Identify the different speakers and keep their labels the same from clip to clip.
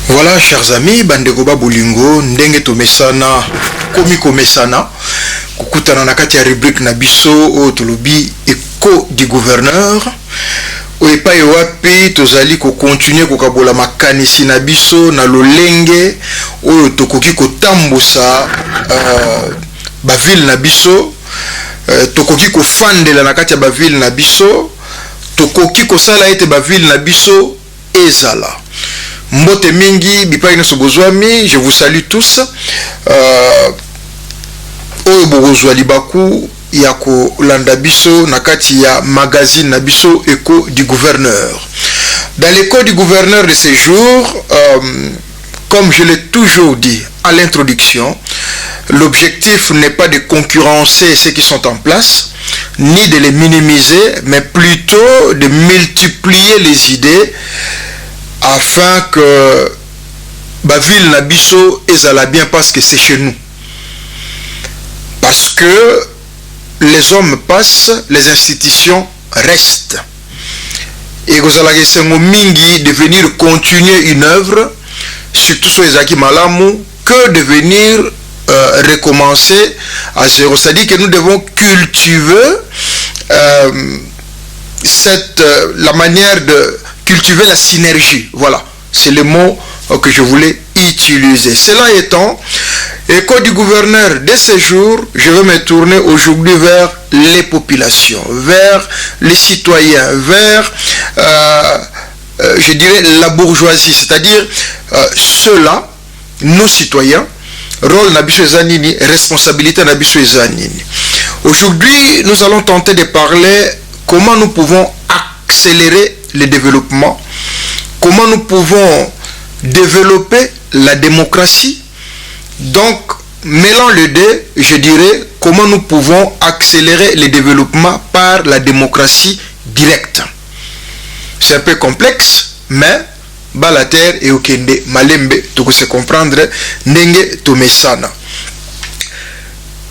Speaker 1: Voilà, chers amis, Bandegoba Bolingo, Ndenge Tomesana, Komiko Mesana, Kukutana Nakati ya rubrique Nabiso, Otolobi, Eko du gouverneur, Oepa Ewapi, Tozali ko continuer kokabola makanisi Nabiso, na lolenge, Oyo Tokoki ko tambusa, Baville Nabiso, Tokoki ko fandela Nakati ya Baville Nabiso, Tokoki ko sala ete Baville Nabiso, Ezala. Mbote mingi bipai na sobozwami, je vous salue tous. Oyo bogozwa libaku ya ko landa biso nakati ya magazine na biso Écho du gouverneur. Dans l'écho du gouverneur de ces jours, comme je l'ai toujours dit à l'introduction, l'objectif n'est pas de concurrencer ceux qui sont en place, ni de les minimiser, mais plutôt de multiplier les idées afin que Baville Nabiso ezala bien parce que c'est chez nous. Parce que les hommes passent, les institutions restent. Et Gozalage Sengo Mingi de venir continuer une œuvre, surtout sur les Aki Malamu, que de venir recommencer à zéro. C'est-à-dire que nous devons cultiver la manière de cultiver la synergie. Voilà, c'est le mot que je voulais utiliser. Cela étant, Écho du gouverneur de ces jours, je vais me tourner aujourd'hui vers les populations, vers les citoyens, vers, je dirais, la bourgeoisie, c'est-à-dire ceux-là, nos citoyens, rôle Nabiso Ezanini, responsabilité Nabiso Ezanini. Aujourd'hui, nous allons tenter de parler comment nous pouvons accélérer le développement, comment nous pouvons développer la démocratie. Donc, mêlant les deux, je dirais comment nous pouvons accélérer le développement par la démocratie directe. C'est un peu complexe, mais Balater et Okende Malembe, tu peux se comprendre, Nenge Tomesana.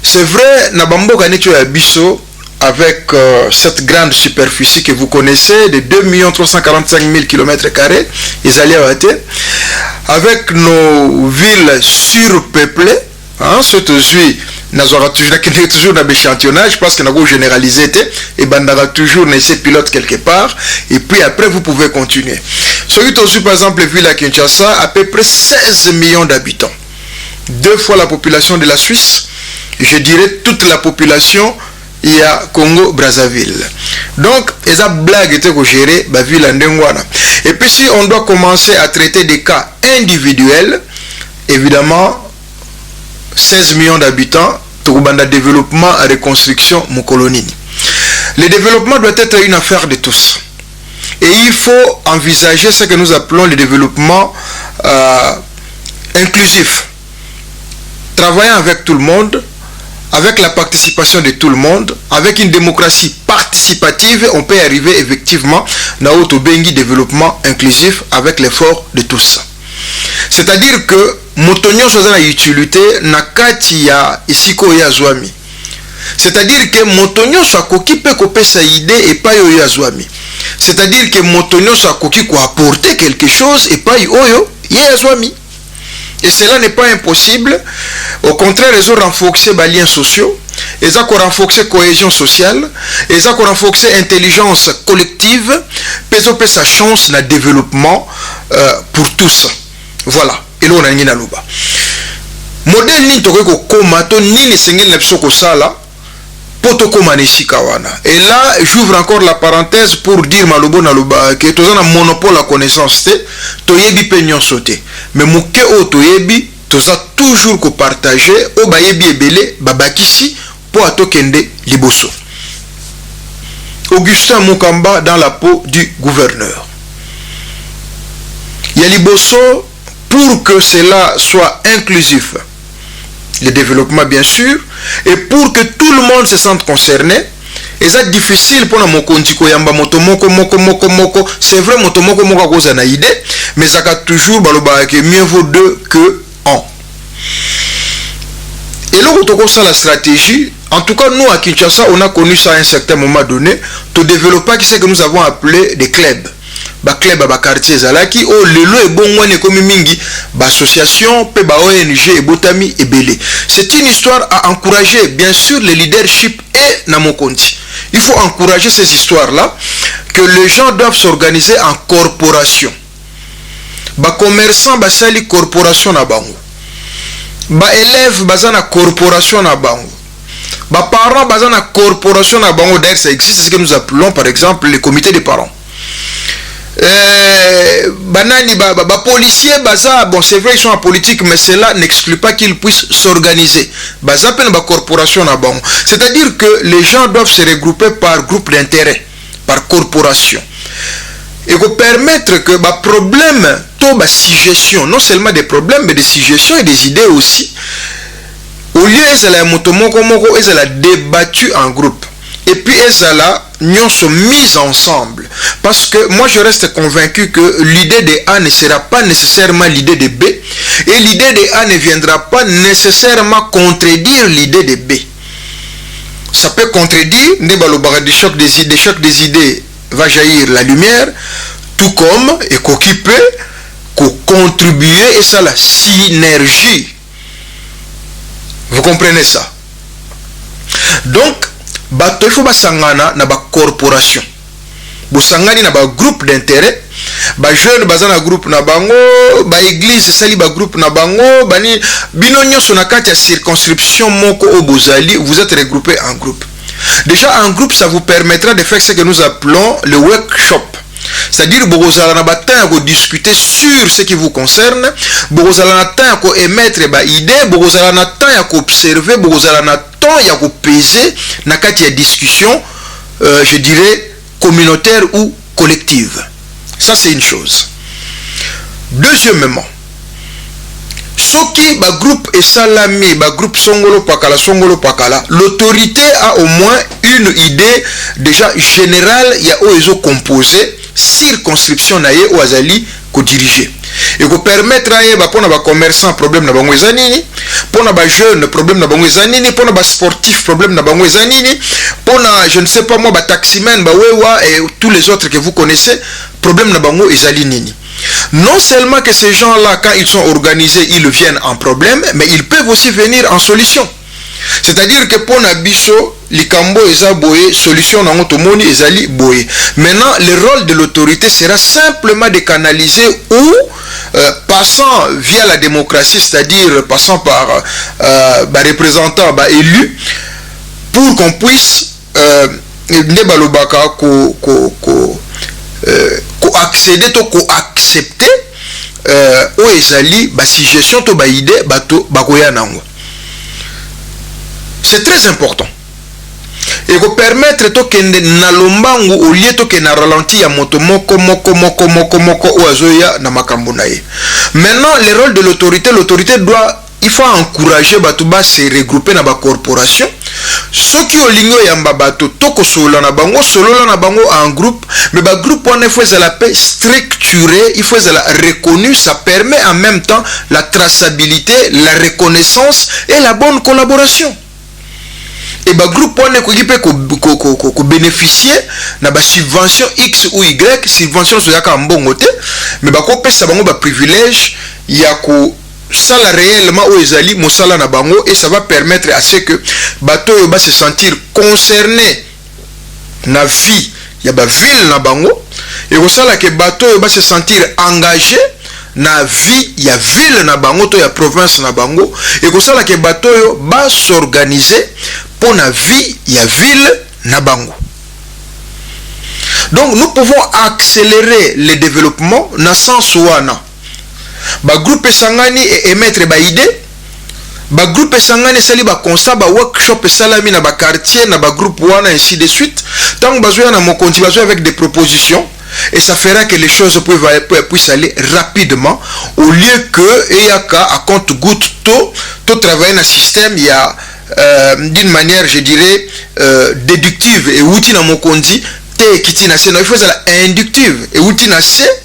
Speaker 1: C'est vrai, Nabambo Ganecho Abiso, avec cette grande superficie que vous connaissez de 2 345 000 km², avec nos villes surpeuplées, hein, c'est toujours un échantillonnage parce que nous avons généralisé et bandara toujours ces pilotes quelque part et puis après vous pouvez continuer. Celui aussi par exemple ville à Kinshasa à peu près 16 millions d'habitants, 2 fois la population de la Suisse, je dirais toute la population il y a Congo Brazzaville. Donc les blagues étaient gérées la ville Ndengwana. Et puis si on doit commencer à traiter des cas individuels, évidemment 16 millions d'habitants, Toubanda développement et reconstruction mon colonie. Le développement doit être une affaire de tous. Et il faut envisager ce que nous appelons le développement inclusif. Travaillant avec tout le monde, avec la participation de tout le monde, avec une démocratie participative, on peut arriver effectivement à un développement inclusif avec l'effort de tous. C'est-à-dire que motonyo soit la utilité nakati ya isiko ya zwami. C'est-à-dire que motonyo soit koki peut couper sa idée et pas yo ya zwami. C'est-à-dire que motonyo soit koki ko apporter quelque chose et pas yo ya zwami. Et cela n'est pas impossible. Au contraire, ils ont renforcé les liens sociaux, ils ont renforcé la cohésion sociale, ils ont renforcé l'intelligence collective, ils ont sa chance de développement pour tous. Voilà. Et là, on a un loba. Modèle ni toko komato ni ni sengel na biso ko sala poto komanesi kawana. Et là, j'ouvre encore la parenthèse pour dire malobo na loba que tous un monopole à connaissance te toyebi pegnon sauté. Mais mouke o toyebi tous a toujours ko partager o bayebi ebele babakisi po atokende liboso. Augustin Mukamba dans la peau du gouverneur. Ya liboso pour que cela soit inclusif, le développement bien sûr, et pour que tout le monde se sente concerné, et c'est difficile pour mon kondiko yamba motomoko moko, c'est vrai motomoko moko cause na idée, mais ça a toujours baloba que mieux vaut deux que un. Et là où ça la stratégie, en tout cas nous à Kinshasa, on a connu ça à un certain moment donné, to développer ce que nous avons appelé des clubs. ba club ba quartier zalaki o lelo e bongwane komi mingi ba association pe ba ONG e botami ebele. C'est une histoire à encourager bien sûr le leadership et na Mokonzi. Il faut encourager ces histoires là que les gens doivent s'organiser en corporation. Ba commerçant ba sali corporation na bango. Ba élève bazana corporation na bango. Ba parents bazana corporation na bango. D'ailleurs ça existe, c'est ce que nous appelons par exemple les comités des parents. Banani ba policiers baza, bon c'est vrai ils sont en politique mais cela n'exclut pas qu'ils puissent s'organiser. Baza pen ba corporation na bango. C'est-à-dire que les gens doivent se regrouper par groupe d'intérêt, par corporation. Et pour permettre que bah problème to ba suggestion, non seulement des problèmes mais des suggestions et des idées aussi, au lieu ezala motomoko moko ezala débattu en groupe et puis ezala nous sont mis ensemble, parce que moi je reste convaincu que l'idée de A ne sera pas nécessairement l'idée de B et l'idée de A ne viendra pas nécessairement contredire l'idée de B. Ça peut contredire des chocs des idées va jaillir la lumière, tout comme et qu'occuper, contribuer, et ça la synergie. Vous comprenez ça? Donc, il faut basangana na ba corporation. Bosangani na ba groupe d'intérêt, ba jeune bazana groupe na bango, ba église sali ba groupe na bango, bani binonyo sonakati ya circonscription moko obozali, vous êtes regroupés en groupe. Déjà en groupe, ça vous permettra de faire ce que nous appelons le workshop. C'est-à-dire que vous allez discuter sur ce qui vous concerne, vous allez émettre des idées, vous allez observer, vous allez peser dans la discussion, je dirais, communautaire ou collective. Ça, c'est une chose. Deuxièmement, Soki ba groupe et salami ba groupe songolo pakala, l'autorité a au moins une idée déjà générale ya oezo composé circonscription na ye ou azali ko diriger et ko permettre à ba pona ba commerçant problème na bango ezanini, pona ba jeune problème na bango ezanini, pona ba sportif problème na bango ezanini, pona je ne sais pas moi ba taximan ba wewa et tous les autres que vous connaissez problème na bango ezali nini. Non seulement que ces gens-là, quand ils sont organisés, ils viennent en problème, mais ils peuvent aussi venir en solution. C'est-à-dire que pour Nabiso, Likambo eza boye, solution na motomoni ezali boye. Maintenant, le rôle de l'autorité sera simplement de canaliser ou passant via la démocratie, c'est-à-dire passant par représentants élus, pour qu'on puisse accéder to ko accepter o ezali ba suggestion to ba idée bato bakoya nango. C'est très important. Et ko permettre to kende na lombangu au lieu to ke na ralenti ya moto moko o azoya na makambo na ye. Maintenant le rôle de l'autorité doit, il faut encourager bato ba se regrouper na ba corporation. Ceux qui ont ligné yamba bato toko solo na bango en groupe, mais ba groupe on il faut la paix structurée, il faut la reconnue, ça permet en même temps la traçabilité, la reconnaissance et la bonne collaboration. Et ba groupe on est ko bénéficier na ba subvention X ou Y, subvention so yaka mbongo te, mais ba ko pesa bango ba privilège ya ko ça la réellement au ezali mosala na bango, et ça va permettre à ce que bato va se sentir concerné na vie ya ba ville na bango, et au sala que bato va se sentir engagé na vie ya ville na bango to ya province na bango, et au sala que bato va s'organiser pour na vie ya ville na bango. Donc nous pouvons accélérer le développement na sens wana. Ba groupe sangani et émettre ba idée, ba groupe sangani sali ba constat ba workshop salami na ba quartier na ba groupe wana ainsi de suite. Tant bazoya na mon continue avec des propositions, et ça fera que les choses puissent aller rapidement au lieu que eyaka à compte goutte tout travailler dans un système il y a d'une manière je dirais déductive et outil na mon continue te kitina c'est non il faut ça inductive et outil na c'est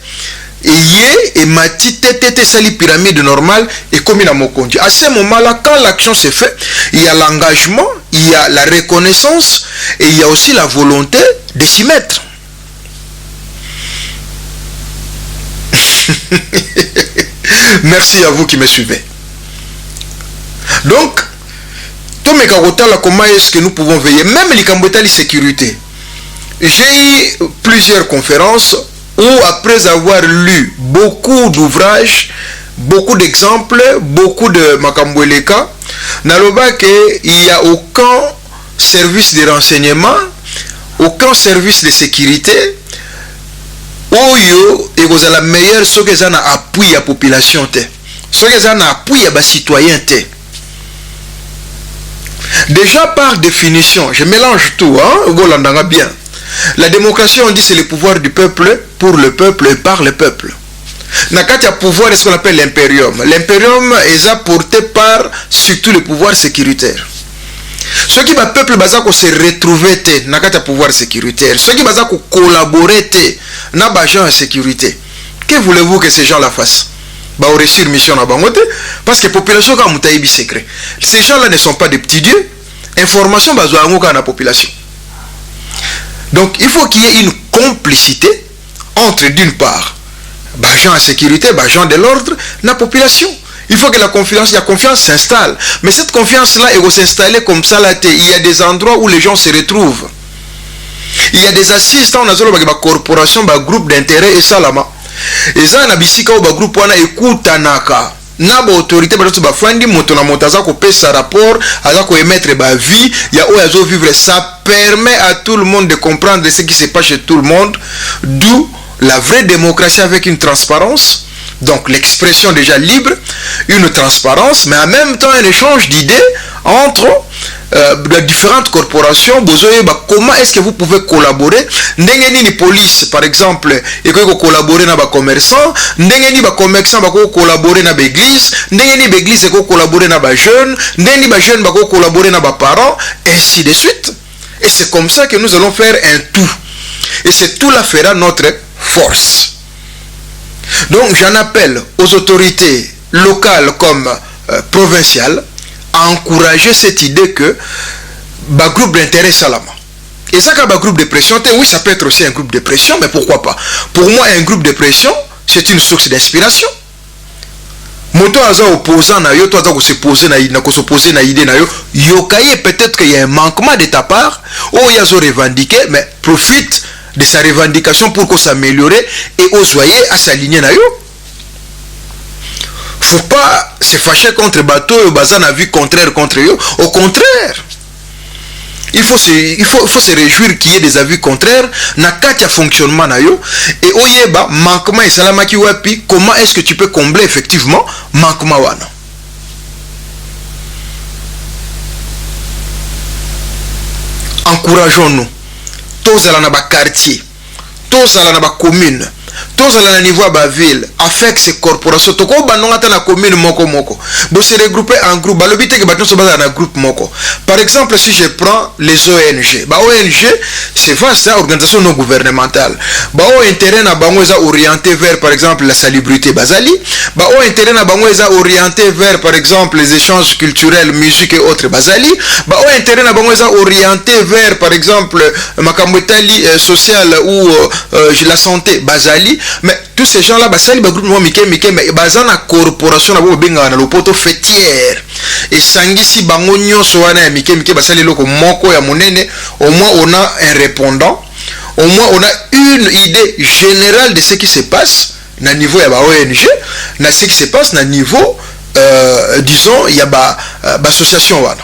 Speaker 1: et mati tete sali pyramide normale et comme il a mon conduit. À ce moment-là, quand l'action se fait, il y a l'engagement, il y a la reconnaissance et il y a aussi la volonté de s'y mettre. Merci à vous qui me suivez. Donc, tout mes là, comment est-ce que nous pouvons veiller, même les Cambotali sécurité. J'ai eu plusieurs conférences où, après avoir lu beaucoup d'ouvrages, beaucoup d'exemples, beaucoup de Makamboueleka, Naloba qu'il n'y a aucun service de renseignement, aucun service de sécurité, où il y a la meilleure, ce que ça a appui à la population, ce que ça a appui à la citoyenneté. Déjà par définition, je mélange tout, hein, bien. La démocratie, on dit c'est le pouvoir du peuple, pour le peuple et par le peuple. Nakati a pouvoir est ce qu'on appelle l'impérium. L'impérium est apporté par surtout le pouvoir sécuritaire. Ceux qui va peuple baza se retrouver te nakati a pouvoir sécuritaire. Ceux qui baza collaborer te na ba gens en sécurité. Que voulez-vous que ces gens-là fassent? Bah on réussir mission na bangote parce que population comme mutaïbi secret. Ces gens-là ne sont pas des petits dieux. Information bazo angoka na population. Donc il faut qu'il y ait une complicité entre d'une part gens en sécurité, gens de l'ordre, la population. Il faut que la confiance s'installe. Mais cette confiance-là, elle va s'installer comme ça. Là, il y a des endroits où les gens se retrouvent. Il y a des assises, on a des corporations, des groupes d'intérêt et ça là-bas. Et ça, on a des groupes qui écoutent Tanaka. Na ba autorité ba ba fandi moto na motaza ko pesa rapport aza ko émettre ba vie ya o yazo vivre, ça permet à tout le monde de comprendre ce qui se passe chez tout le monde, d'où la vraie démocratie avec une transparence, donc l'expression déjà libre, une transparence, mais en même temps un échange d'idées entre de différentes corporations. Comment est-ce que vous pouvez collaborer? Ndengeni ni police par exemple et que collaborer na ba commerçant, ndengeni ba commerçant ba collaborer na ba église, ndengeni ba église ko collaborer na ba jeune, ndengeni ba jeune ba collaborer na ba parents, ainsi de suite. Et c'est comme ça que nous allons faire un tout. Et c'est tout là fera notre force. Donc j'en appelle aux autorités locales comme provinciales à encourager cette idée que bah, groupe d'intérêt salama. Et ça quand groupe de pression, oui ça peut être aussi un groupe de pression, mais pourquoi pas? Pour moi un groupe de pression c'est une source d'inspiration. Moto aza opposant na yo, toi aza se poser na idée na yo, yokaye peut-être qu'il y a un manquement de ta part, ou yazo revendiqué, mais profite de sa revendication pour qu'on s'améliore et osoyer à s'aligner na yo. Faut pas se fâcher contre bateau et bazan a vu contraire contre eux. Au contraire, il faut se réjouir qu'il y ait des avis contraires na katia fonctionnement na yo et oyeba manquement et salamaki wapi, comment est-ce que tu peux combler effectivement manquement wana. Encourageons-nous tous à la quartier, tous à la commune, tous à la niveau de la ville, avec ces corporations. Tout le monde dans la commune moko. Vous se regrouper en groupe. Le but est que vous soyez dans un groupe moko. Par exemple, si je prends les ONG, ONG c'est vaste, organisation non gouvernementale. Intérêt na bango est orienté vers par exemple la salubrité basali. Intérêt na bango est orienté vers par exemple les échanges culturels, musique et autres basali. Intérêt na bango est orienté vers par exemple makambotali social ou la santé basali. Mais tous ces gens là basali ba groupe mike mais bazana corporation na bo benga na lopoto fêtière et sangisi bango nyonso wana ya mike basali loko moko ya monene. Au moins on a un répondant, au moins on a une idée générale de ce qui se passe na niveau ya ba ONG, na ce qui se passe na niveau disons il y a ba association wana.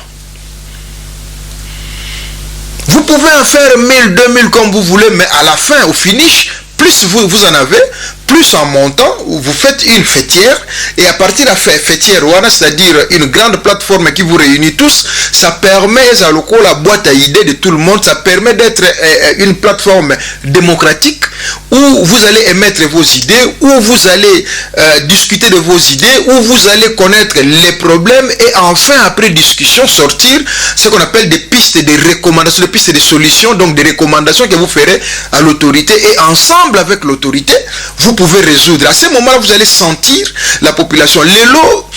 Speaker 1: Vous pouvez en faire 1000, 2000 comme vous voulez, mais à la fin, au finish, plus vous en avez, plus en montant, vous faites une fêtière, et à partir de la fêtière, c'est-à-dire une grande plateforme qui vous réunit tous, ça permet à la boîte à idées de tout le monde, ça permet d'être une plateforme démocratique où vous allez émettre vos idées, où vous allez discuter de vos idées, où vous allez connaître les problèmes, et enfin, après discussion, sortir ce qu'on appelle des pistes de recommandations, des pistes de solutions, donc des recommandations que vous ferez à l'autorité, et ensemble avec l'autorité, vous pouvez résoudre. À ce moment-là, vous allez sentir la population. L'élo,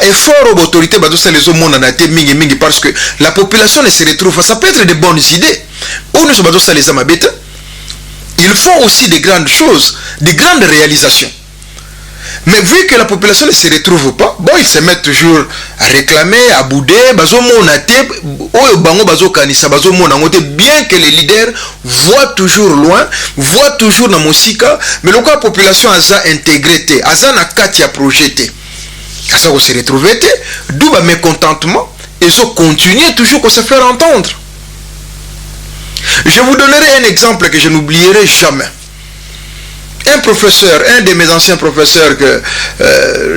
Speaker 1: effort aux autorités, les hommes mingi parce que la population ne se retrouve. Ça peut être de bonnes idées. Ou nous sommes les amabêtes. Ils font aussi des grandes choses, des grandes réalisations. Mais vu que la population ne se retrouve pas, bon, ils se mettent toujours à réclamer, à bouder, bien que les leaders voient toujours loin, voient toujours dans Mosika, mais le cas la population a intégré, a kati a projeté, a se retrouver, d'où le mécontentement, et ça continue toujours à se faire entendre. Je vous donnerai un exemple que je n'oublierai jamais. Un professeur, un de mes anciens professeurs que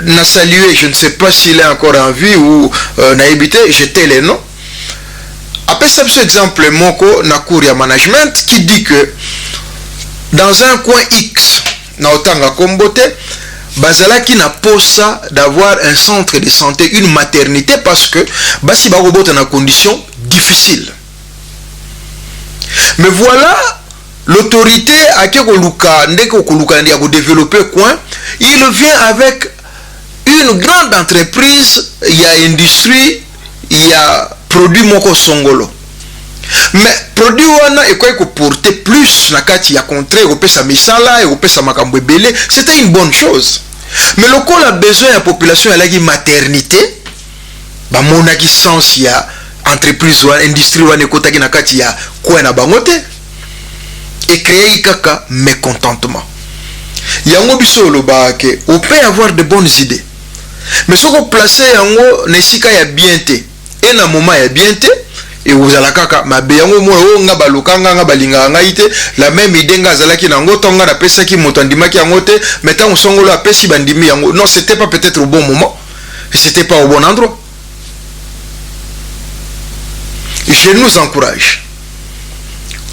Speaker 1: n'a salué, je ne sais pas s'il est encore en vie ou n'a habité, j'étais les noms. Après ça, ce exemple, Moko Nakuria Management, qui dit que dans un coin X, na Otanga Kombote, Bazala qui n'a pas ça d'avoir un centre de santé, une maternité, parce que Basi Barobot est en condition difficile. Mais voilà, l'autorité a développé coin, il vient avec une grande entreprise, il y a industrie, il y a produit moko songolo. Mais produit wana et quoi porter plus na kati ya contrat et sa misala et sa makambo belé, c'était une bonne chose. Mais le col a besoin de la population elle a une maternité, ba monaki sens ya entreprise ou industrie wana kotaki na kati ya quoi na bangote. Et créer kaka mécontentement. Yango biso loba ke on peut avoir de bonnes idées. Mais ce qu'on place yango nesika ya bienté et na moment ya bienté et vous ala kaka mabe yango mo nga balukanga nga balinga ngaite la même idée nga zalaki nango tonga na pesa ki moto ndimaki yango te mettant au songolo a pesi bandimi yango. Non, c'était pas peut-être au bon moment et c'était pas au bon endroit. Je nous encourage.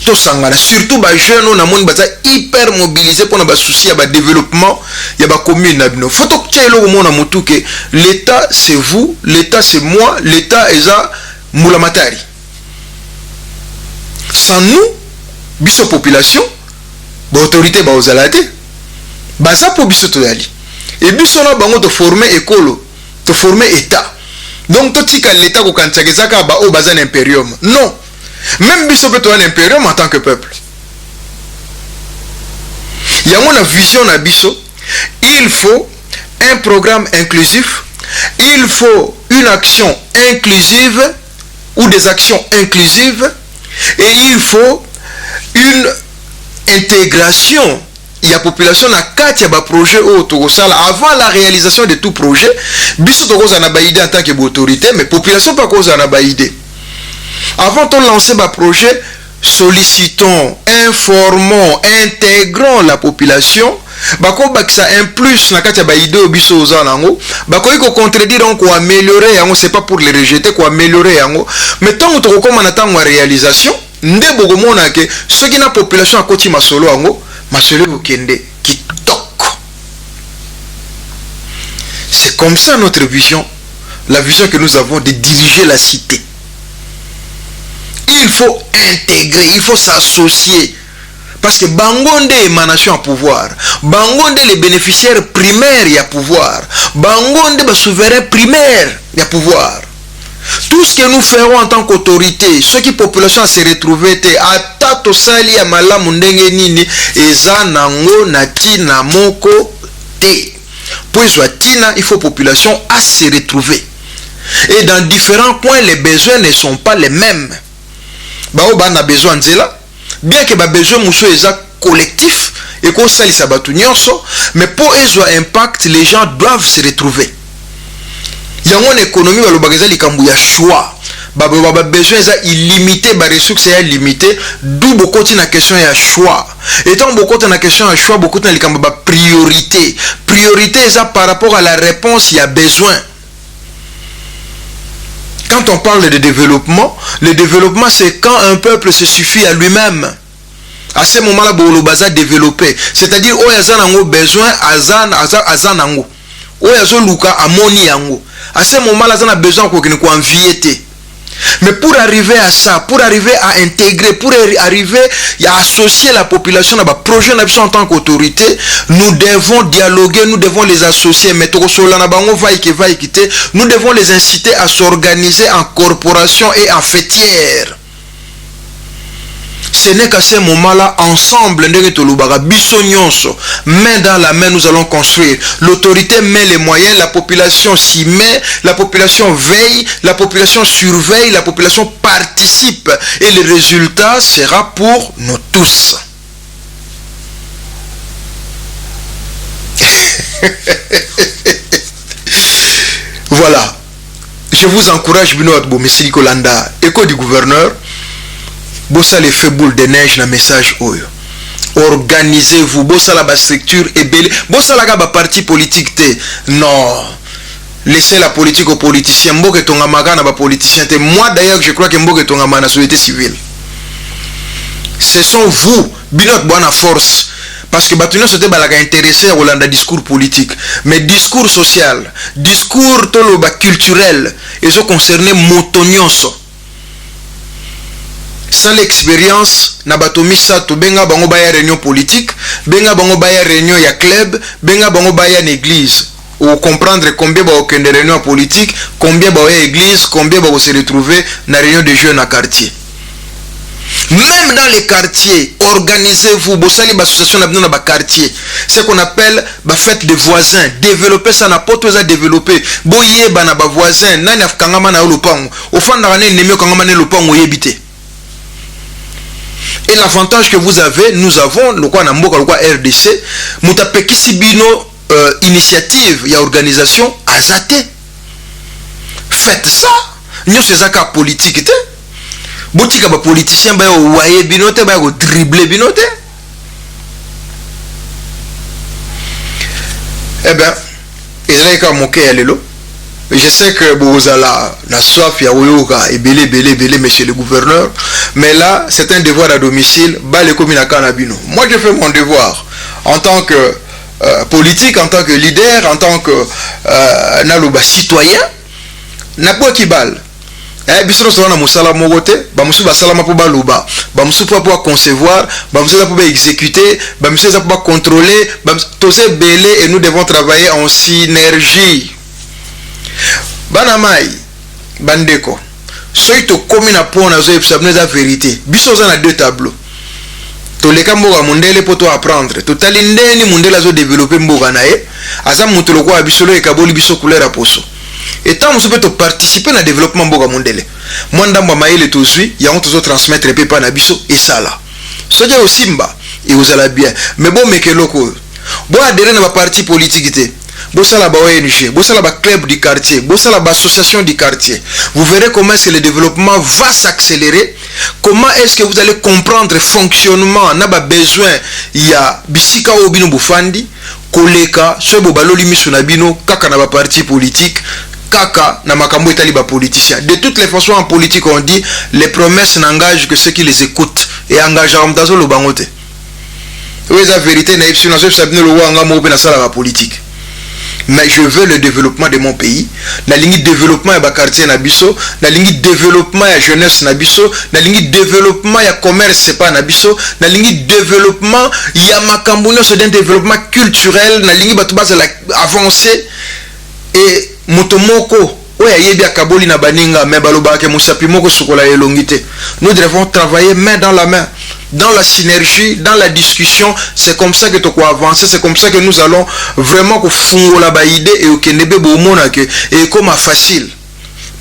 Speaker 1: Surtout les jeunes, on a hyper mobilisés pour les soucis de développement de la commune. Il faut que l'État c'est vous, l'État c'est moi, l'État est Moulamatari. Sans nous, la population, l'autorité va aux alades, baza pour biso toyali. Et biso na bango de former école, de former État. Donc tout ce que l'État ko kantsagezaka ba o bazan impérium. Non. Même biso peut un impérium en tant que peuple. Il y a une vision na biso, il faut un programme inclusif, il faut une action inclusive ou des actions inclusives et il faut une intégration. Il y a la population na kati ya ba projet au Togosala avant la réalisation de tout projet. Biso tokoza na ba idée en tant que autorité, mais population pas koza na ba idée. Avant de lancer un projet, sollicitons, informons, intégrons la population. Bako bakisa un plus na kati ya ba idée biso ozanango. Bako iko contredire on ko améliorer yango, c'est pas pour les rejeter, ko améliorer yango. Mais tant que tu commences à la réalisation, nde bogomona ke ce qui na population akoti masolo yango, masolo okende kitoko. C'est comme ça notre vision, la vision que nous avons de diriger la cité. Il faut intégrer, il faut s'associer. Parce que Bangonde émanation à pouvoir. Bangonde les bénéficiaires primaires y a pouvoir. Bangonde les souverains primaires y a pouvoir. Tout ce que nous ferons en tant qu'autorité, ceux qui population se retrouver à tato sali ya malamu ndenge nini eza nango na tina moko te. Pour tina, il faut population à se retrouver. Et dans différents coins, les besoins ne sont pas les mêmes. Baoba a besoin de cela, bien que ba besoin mousso est collectif et qu'on sali sabatu nyonso, mais pour eso impact, les gens doivent se retrouver. Il y a une économie ba lobageza likambu ya choix. Ba besoin est illimité, ba ressources est limité, d'où beaucoup de question ya choix. Et tant beaucoup de question ya choix, beaucoup de likambu ba priorité. Priorité est par rapport à la réponse, il y a besoin. Quand on parle de développement, le développement c'est quand un peuple se suffit à lui-même. À ce moment-là, il va développer. C'est-à-dire, il y a besoin azanango. Il y a luka amoni yango. À ce moment-là, il y a besoin qu'on enviété. Mais pour arriver à ça, pour arriver à intégrer, pour arriver à associer la population à un projet en tant qu'autorité, nous devons dialoguer, nous devons les associer. Nous devons les inciter à s'organiser en corporation et en fêtière. Ce n'est qu'à ce moment-là, ensemble, main dans la main, nous allons construire. L'autorité met les moyens, la population s'y met, la population veille, la population surveille, la population participe. Et le résultat sera pour nous tous. Voilà. Je vous encourage, Binoît Bomessili Kolanda, écho du gouverneur, bossa les fait boule de neige dans message oyo. Organisez-vous, bossa la structure et belle, bossa la parti politique te. Non. Laissez la politique aux politiciens. Mboke tongamaga na ba politiciens te. Moi d'ailleurs, je crois que mboke tongama na société civile. Ce sont vous, Binoît Boana force. Parce que Batunia c'était balaga intéressé à Hollande discours politique, mais discours social, discours toloba culturel, ils ont concerné Motonioso. Sans l'expérience, Nabatomisa to benga bango baya réunion politique, benga bango baya réunion ya club, benga bango baya église. Ou comprendre combien ba aucune réunion politique, combien ba église, combien ba se retrouver na réunion de jeunes à quartier. Même dans les quartiers, organisez-vous, bossali l'association dans les quartiers. Ce qu'on appelle la fête des voisins. Développer ça, n'importe où ça développer. Boye bana ba voisin, nani afkangama na olopango. Au fond d'année, nemi kangama na olopango yebité. Et l'avantage que vous avez, nous avons, le quoi namboka, le quoi RDC, mutapekisi bino initiative, il y a organisation, azate. Faites ça. Nous c'est ça politique. Botika ba politicien ba yo waye binote ba yo dribbler binote. Eh ben, ezalika moke ya lelo. Je sais que bozala na soif ya oyoka et belé monsieur le gouverneur, mais là c'est un devoir à domicile, ba le komina kana bino. Moi je fais mon devoir en tant que politique, en tant que leader, en tant que naloba citoyen, na po ki bal. Bisoro sona musala mogote ba musu ba salama po ba luba ba musu po concevoir ba musu po exécuter ba musu po contrôler ba tous ces belé et nous devons travailler en synergie. Bana mai bandeko soy to komina po na zo epsabne za vérité biso za na deux tableaux to leka mboga mondele po to apprendre to tali ndeni mondele zo développer mboga na ye aza mutu lokwa abisolo e kaboli biso couleur a poso. Et tant que vous pouvez participer au développement de Mondele, moi ndamba maïle tozui, ya on tozo transmettre pe pa na biso et ça là. Soja au Simba et vous allez bien. Mais bon meke loko. Bon adhérer na ba parti politique té. Bon ça la ba ONG, bon ça la ba club du quartier, bon ça la ba association du quartier. Vous verrez comment est-ce que le développement va s'accélérer. Comment est-ce que vous allez comprendre le fonctionnement na ba besoin ya bisika obino bufandi koleka sobo baloli miso na bino kaka na ba parti politique. Kaka na makambo etali ba politicien. De toutes les façons en politique on dit les promesses n'engagent que ceux qui les écoutent et engagent en dazo lo bangote. Oui la vérité na ipsi na so sabine lo wanga mo pe na sala la politique. Mais je veux le développement de mon pays, la ligne développement ya ba quartier na biso, la ligne développement ya jeunesse na biso, la ligne développement ya commerce pas na biso, la ligne développement ya makambo no so d'un développement culturel, na ligne batu basa avancer et Motomoko, oya yebi akaboli na baninga me balobake musapi moko sukola elongite. Nous devons travailler main dans la main, dans la synergie, dans la discussion. C'est comme ça que tu peux avancer, c'est comme ça que nous allons vraiment fungola ba idée et okendebe bo mona que et comme facile.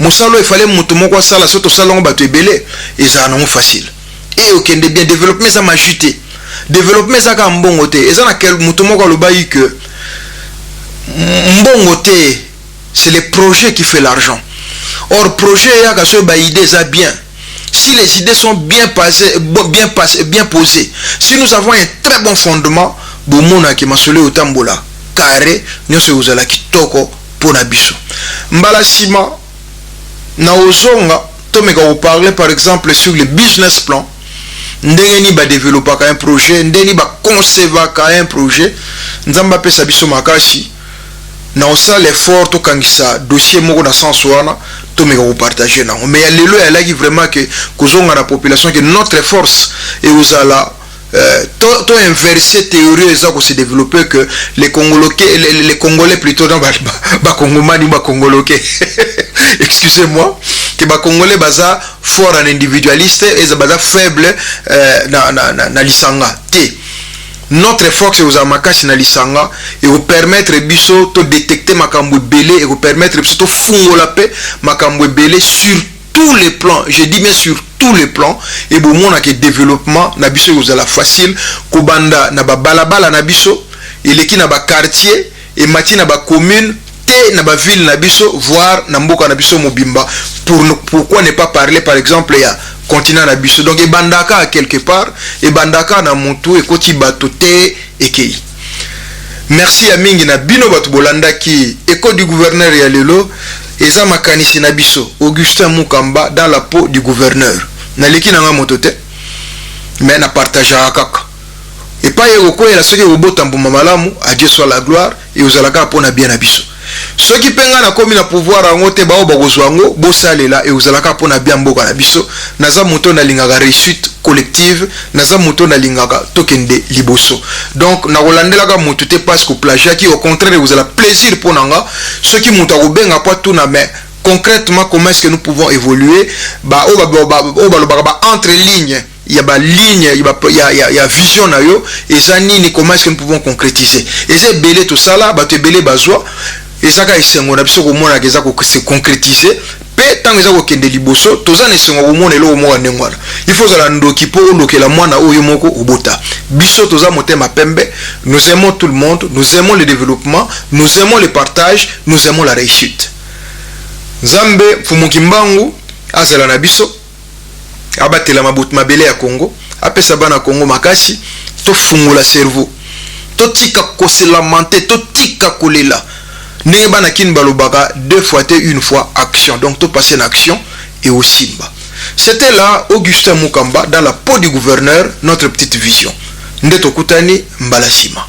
Speaker 1: Musalo il fallait motomoko sala soto salon ba te belé et ça non facile. Et okende bien développer ça majité. Développer ça ka mbongote. Et ça na quel motomoko lo bayi que mbongote c'est le projet qui fait l'argent. Or, projet, idée, ça bien. Si les idées sont bien posées, si nous avons un très bon fondement, bomona ki masole utambola, carré, nous se uzala kitoko pour nabiso. Mbala sima, na ozonga, tomeka vous parler par exemple sur le business plan. Ndeni ba développer un projet, ndeni ba concevoir un projet, nzamba pe sabiso makashi. Na osa l'effort to kangisa dossier moko na sens wana to meka ko partager na mais ya lelo ya laki vraiment que kozonga na population que notre force et osala to inverser théorie ça ko se développer que les Congolais plutôt dans ba Congomani ba Congolais excusez-moi que ba congolais baza fort en individualiste et baza faible na lisanga te. Notre force aux amakasi na lisanga et vous permettre biso de détecter makambo belé et vous permettre biso to fungola pe makambo belé sur tous les plans. Je dis bien sur tous les plans et bon mon que développement na biso vous la facile kobanda na ba balabala na biso eleki na ba quartier et mati na ba commune te na ba ville na biso voire na mboka na biso mobimba. Pourquoi ne pas parler par exemple ya continent na biso. Donc ebandaka quelque part ebandaka na mutu ekoti batote ekei. Merci à mingi na bino batu bolanda ki école du gouverneur ya lelo eza makanisi na biso Augustin Mukamba dans la peau du gouverneur. Na leki na nga motote mais na partage kaka. Et pas yeko ko la soki obota mbuma malamu à Dieu soit la gloire et ozalaka pona bien na biso. Ceux qui penga na komi na pouvoir ango te bao bagozwango bosalela et ozalaka pona bien mboka na biso naza moto na lingaka réussite collective naza moto na lingaka tokende liboso. Donc na kolandelaka moto te parce que plagiat qui au contraire vous avez plaisir ponanga ceux qui monta ko benga pas tout na mais concrètement comment est-ce que nous pouvons évoluer ba entre lignes il y a ba ligne il y a vision na yo et ça nini comment est-ce que nous pouvons concrétiser et c'est belé tout ça là ba te belé bazwa et ça ka isengo na biso ko mona ke za ko se concrétiser pe tant eza ko kende liboso toza ne sengo ko mona elo mo ndengwana il faut za ndoki po ndokela mwana oyo moko obota biso toza motema pembe. Nous aimons tout le monde, nous aimons le développement, nous aimons le partage, nous aimons la réussite. Nzambe fumukimbangu azala na biso abatela mabutu mabele ya Congo apesa bana Congo makasi to fungula cerveau to tika ko se lamenter to tika kolela ndenge bana kin balobaka deux fois te une fois action. Donc tout passer en action et au simba. C'était là Augustin Mukamba dans la peau du gouverneur, notre petite vision. Ndeto kutani mbalasima.